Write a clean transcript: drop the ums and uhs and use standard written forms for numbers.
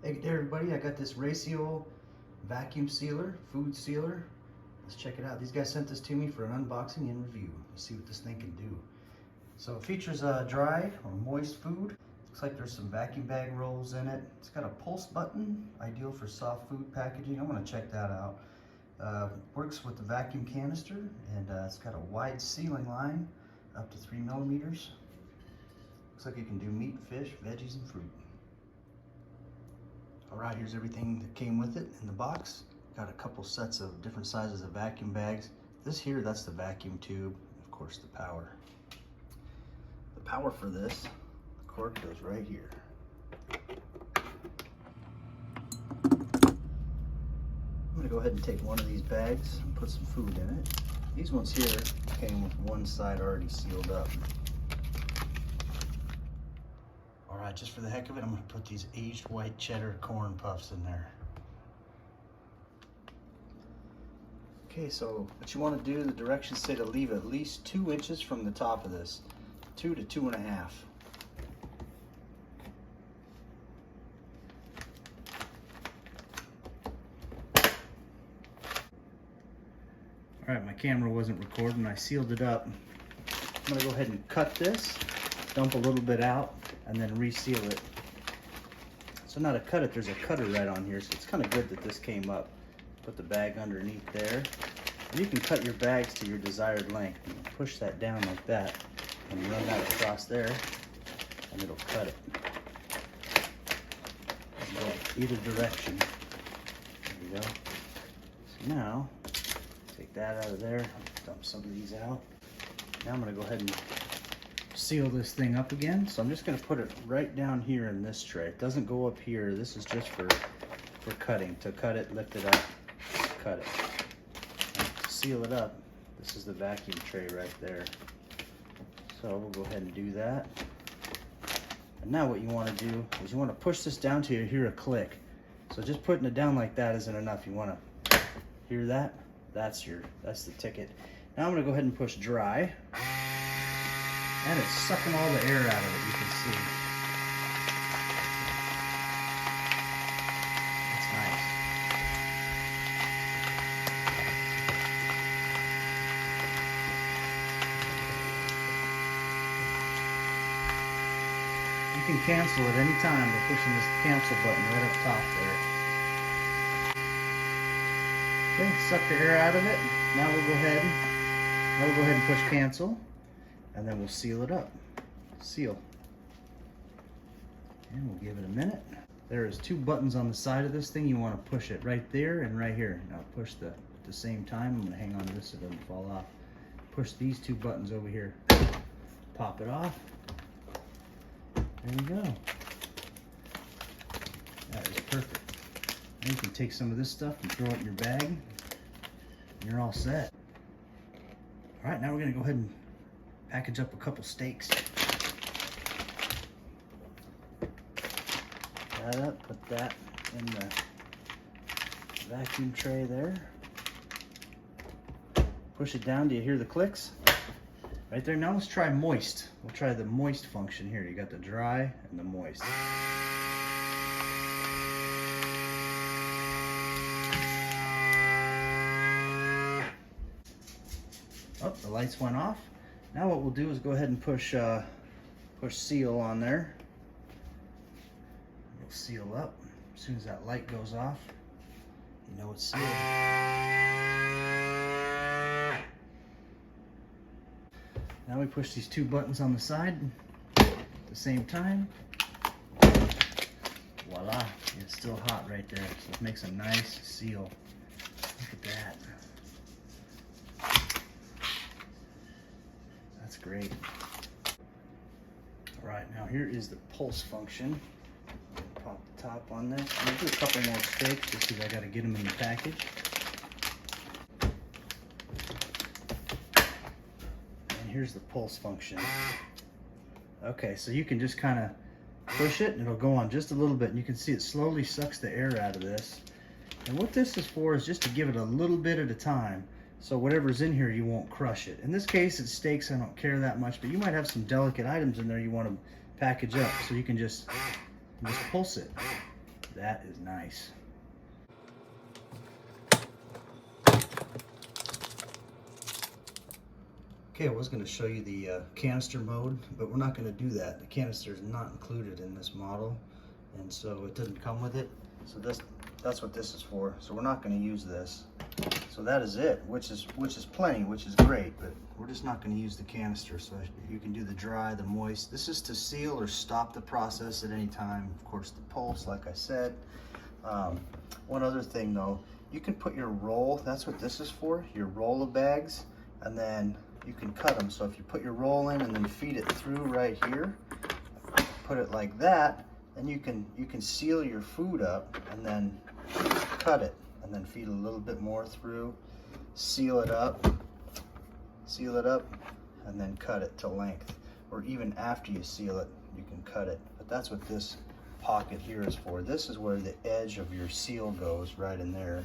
Hey everybody, I got this Raycial vacuum sealer, food sealer. Let's check it out. These guys sent this to me for an unboxing and review. Let's see what this thing can do. So it features dry or moist food. Looks like there's some vacuum bag rolls in it. It's got a pulse button, ideal for soft food packaging. I'm gonna check that out. Works with the vacuum canister, and it's got a wide sealing line up to 3 millimeters. Looks like it can do meat, fish, veggies, and fruit. All right, here's everything that came with it in the box. Got a couple sets of different sizes of vacuum bags. This here, that's the vacuum tube. Of course, the power. The power for this, the cord goes right here. I'm gonna go ahead and take one of these bags and put some food in it. These ones here came with one side already sealed up. All right, just for the heck of it, I'm gonna put these aged white cheddar corn puffs in there. Okay, so what you wanna do, the directions say to leave at least 2 inches from the top of this, 2 to 2.5. All right, my camera wasn't recording. I sealed it up. I'm gonna go ahead and cut this, dump a little bit out, and then reseal it. So now to cut it, there's a cutter right on here, so it's kind of good that this came up. Put the bag underneath there. And you can cut your bags to your desired length. You can push that down like that, and you run that across there, and it'll cut it. Go either direction. There you go. So now, take that out of there, dump some of these out. Now I'm gonna go ahead and seal this thing up again. So I'm just gonna put it right down here in this tray. It doesn't go up here. This is just for cutting. To cut it, lift it up, cut it. And to seal it up, this is the vacuum tray right there. So we'll go ahead and do that. And now what you wanna do is you wanna push this down till you hear a click. So just putting it down like that isn't enough. You wanna hear that? That's the ticket. Now I'm gonna go ahead and push dry. And it's sucking all the air out of it, you can see. That's nice. You can cancel at any time by pushing this cancel button right up top there. Okay, suck the air out of it. Now we'll go ahead and push cancel, and then we'll seal it up. Seal. And we'll give it a minute. There is 2 buttons on the side of this thing. You want to push it right there and right here. Now push at the same time. I'm going to hang on to this so it doesn't fall off. Push these 2 buttons over here. Pop it off. There you go. That is perfect. And you can take some of this stuff and throw it in your bag, and you're all set. All right, now we're gonna go ahead and package up a couple steaks. That up, put that in the vacuum tray there. Push it down, do you hear the clicks? Right there. Now let's try moist. We'll try the moist function here. You got the dry and the moist. Oh, the lights went off. Now what we'll do is go ahead and push seal on there. It'll seal up. As soon as that light goes off, you know it's sealed. Now we push these 2 buttons on the side at the same time. Voila, it's still hot right there. So it makes a nice seal. Look at that. That's great. All right, now here is the pulse function. Pop the top on this. I'm gonna do a couple more steaks just because I gotta get them in the package. And here's the pulse function. Okay, so you can just kind of push it and it'll go on just a little bit, and you can see it slowly sucks the air out of this. And what this is for is just to give it a little bit at a time. So whatever's in here, you won't crush it. In this case, it's steaks. I don't care that much, but you might have some delicate items in there you want to package up. So you can just pulse it. That is nice. Okay, I was going to show you the canister mode, but we're not going to do that. The canister is not included in this model, and so it doesn't come with it. So that's what this is for. So we're not going to use this. So that is it, which is plenty, which is great, but we're just not going to use the canister. So you can do the dry, the moist. This is to seal or stop the process at any time. Of course, the pulse, like I said. One other thing though, you can put your roll, that's what this is for, your roll of bags, and then you can cut them. So if you put your roll in and then feed it through right here, put it like that, then you can seal your food up and then cut it, and then feed a little bit more through, seal it up, and then cut it to length. Or even after you seal it, you can cut it. But that's what this pocket here is for. This is where the edge of your seal goes, right in there.